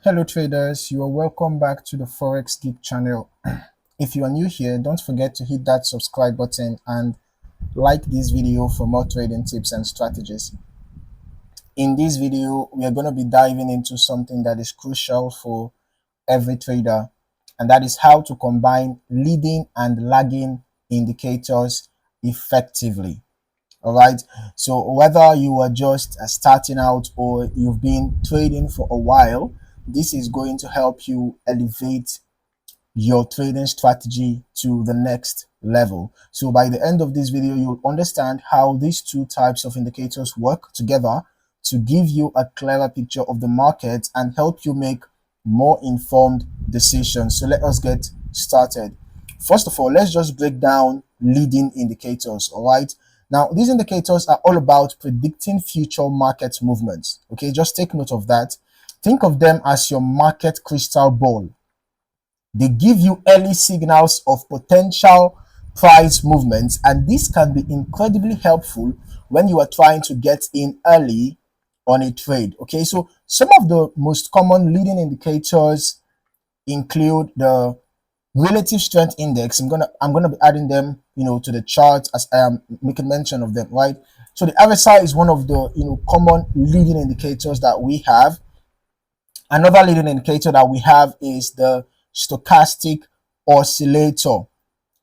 Hello traders, you are welcome back to the Forex Geek channel. If you are new here, don't forget to hit that subscribe button and like this video for more trading tips and strategies. In this video, we are going to be diving into something that is crucial for every trader, and that is how to combine leading and lagging indicators effectively. All right, so whether you are just starting out or you've been trading for a while, this is going to help you elevate your trading strategy to the next level. So by the end of this video, you'll understand how these two types of indicators work together to give you a clearer picture of the market and help you make more informed decisions. So let us get started. First of all, let's just break down leading indicators. All right, now these indicators are all about predicting future market movements. Okay, just take note of that. Think of them as your market crystal ball. They give you early signals of potential price movements, and this can be incredibly helpful when you are trying to get in early on a trade. Okay, so some of the most common leading indicators include the relative strength index. I'm gonna be adding them, to the chart as I am making mention of them, right? So the RSI is one of the common leading indicators that we have. Another leading indicator that we have is the stochastic oscillator.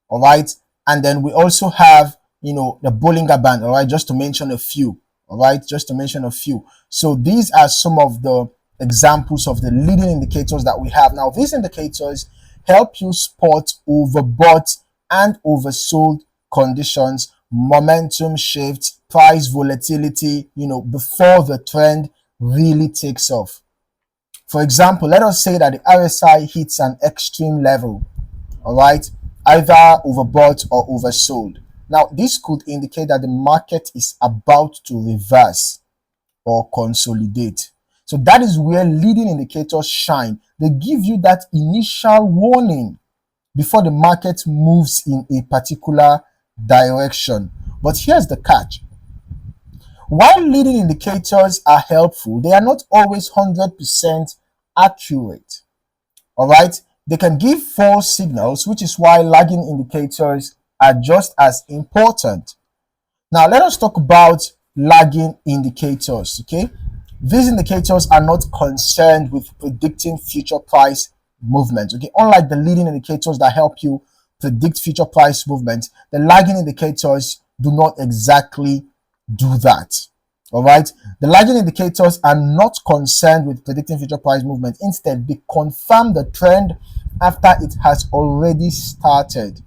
All right, and then we also have the Bollinger Band. All right, just to mention a few. All right, just to mention a few. So these are some of the examples of the leading indicators that we have. Now these indicators help you spot overbought and oversold conditions, momentum shifts, price volatility, before the trend really takes off. For example, let us say that the RSI hits an extreme level, all right, either overbought or oversold. Now, this could indicate that the market is about to reverse or consolidate. So that is where leading indicators shine. They give you that initial warning before the market moves in a particular direction. But here's the catch. While leading indicators are helpful, they are not always 100% accurate. All right, they can give false signals, which is why lagging indicators are just as important. Now, let us talk about lagging indicators. Okay, these indicators are not concerned with predicting future price movement. Okay, unlike the leading indicators that help you predict future price movement, the lagging indicators do not exactly do that. All right, the lagging indicators are not concerned with predicting future price movement. Instead, they confirm the trend after it has already started.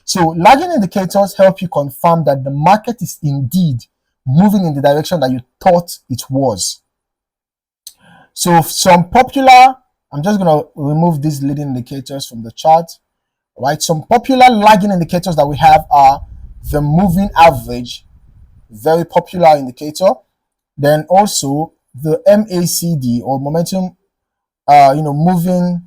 So lagging indicators help you confirm that the market is indeed moving in the direction that you thought it was. So some popular, I'm just going to remove these leading indicators from the chart. All right, some popular lagging indicators that we have are the moving average, very popular indicator. Then also the MACD, or momentum moving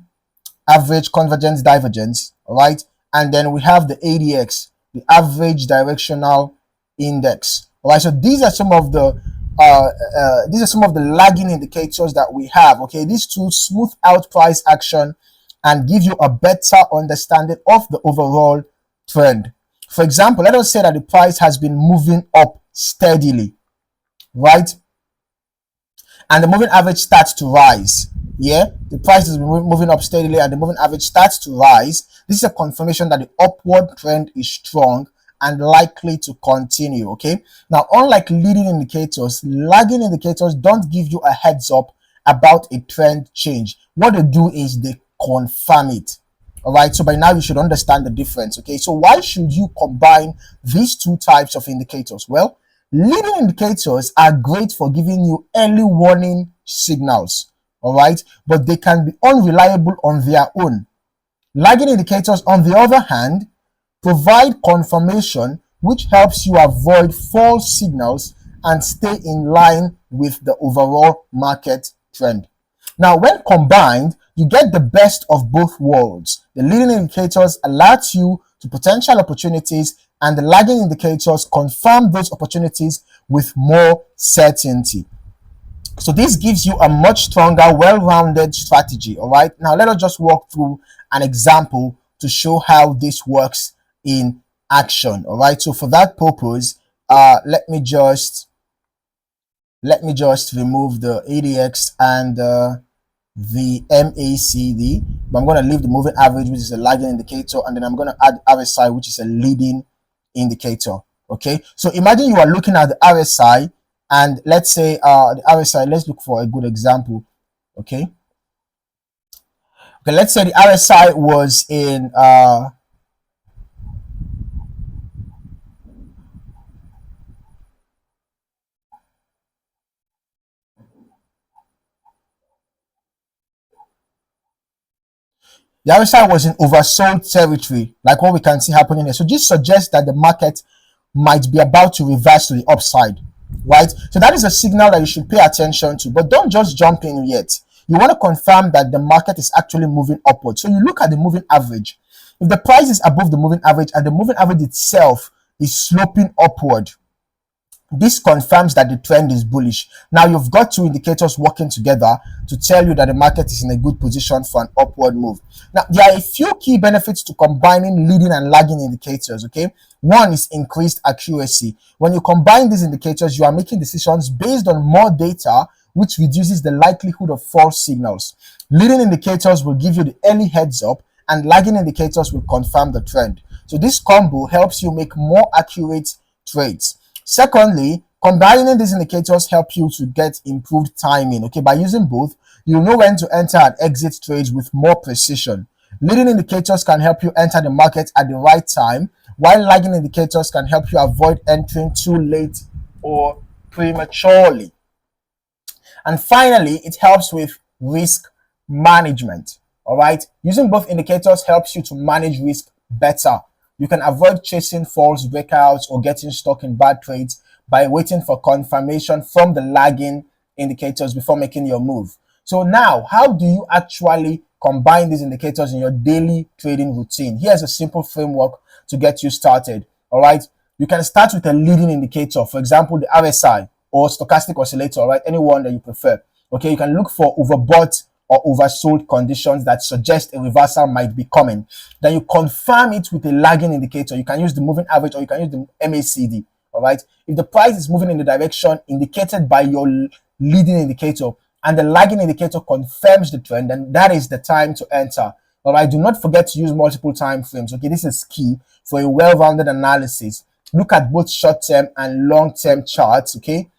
average convergence divergence. All right, and then we have the ADX, the average directional index. All right, so these are some of the lagging indicators that we have. Okay, these two smooth out price action and give you a better understanding of the overall trend. For example, let us say that the price has been moving up steadily, right? And the moving average starts to rise. Yeah, the price is moving up steadily and the moving average starts to rise. This is a confirmation that the upward trend is strong and likely to continue. Okay, now unlike leading indicators, lagging indicators don't give you a heads up about a trend change. What they do is they confirm it. All right, so by now you should understand the difference. Okay, so why should you combine these two types of indicators? Well, leading indicators are great for giving you early warning signals, all right, but they can be unreliable on their own. Lagging indicators, on the other hand, provide confirmation, which helps you avoid false signals and stay in line with the overall market trend. Now, when combined, you get the best of both worlds. The leading indicators alert you to potential opportunities, and the lagging indicators confirm those opportunities with more certainty. So this gives you a much stronger, well-rounded strategy. All right. Now let us just walk through an example to show how this works in action. All right. So for that purpose, let me just remove the ADX and the MACD, but I'm going to leave the moving average, which is a lagging indicator, and then I'm going to add RSI, which is a leading indicator. Okay, so imagine you are looking at the RSI, and let's say the RSI, let's look for a good example. Okay, let's say the RSI was in the RSI was in oversold territory, like what we can see happening here. So this suggests that the market might be about to reverse to the upside, right? So that is a signal that you should pay attention to, but don't just jump in yet. You want to confirm that the market is actually moving upward. So you look at the moving average. If the price is above the moving average and the moving average itself is sloping upward, this confirms that the trend is bullish. Now you've got two indicators working together to tell you that the market is in a good position for an upward move. Now there are a few key benefits to combining leading and lagging indicators. Okay, one is increased accuracy. When you combine these indicators, you are making decisions based on more data, which reduces the likelihood of false signals. Leading indicators will give you the early heads up, and lagging indicators will confirm the trend. So this combo helps you make more accurate trades. Secondly, combining these indicators help you to get improved timing. Okay, by using both, you'll know when to enter and exit trades with more precision. Leading indicators can help you enter the market at the right time, while lagging indicators can help you avoid entering too late or prematurely. And finally, it helps with risk management. All right, using both indicators helps you to manage risk better. You can avoid chasing false breakouts or getting stuck in bad trades by waiting for confirmation from the lagging indicators before making your move. So now, how do you actually combine these indicators in your daily trading routine? Here's a simple framework to get you started. All right, you can start with a leading indicator, for example, the RSI or stochastic oscillator, right? Any one that you prefer. Okay, you can look for overbought or oversold conditions that suggest a reversal might be coming. Then you confirm it with a lagging indicator. You can use the moving average or you can use the MACD. All right. If the price is moving in the direction indicated by your leading indicator and the lagging indicator confirms the trend, then that is the time to enter. All right. Do not forget to use multiple time frames. Okay, this is key for a well-rounded analysis. Look at both short-term and long-term charts. Okay,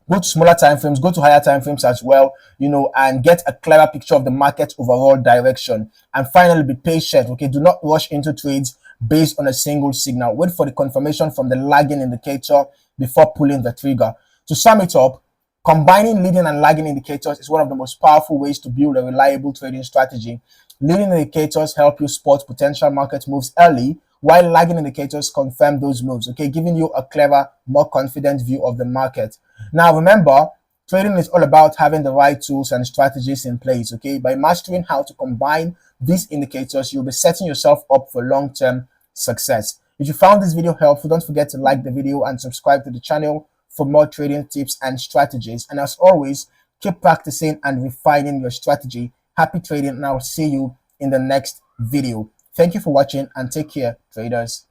go to smaller time frames, go to higher time frames as well, and get a clearer picture of the market overall direction. And finally, be patient. Okay, do not rush into trades based on a single signal. Wait for the confirmation from the lagging indicator before pulling the trigger. To sum it up, combining leading and lagging indicators is one of the most powerful ways to build a reliable trading strategy. Leading indicators help you spot potential market moves early, while lagging indicators confirm those moves, okay, giving you a clever, more confident view of the market. Now, remember, trading is all about having the right tools and strategies in place, okay? By mastering how to combine these indicators, you'll be setting yourself up for long-term success. If you found this video helpful, don't forget to like the video and subscribe to the channel for more trading tips and strategies. And as always, keep practicing and refining your strategy. Happy trading, and I'll see you in the next video. Thank you for watching and take care, traders.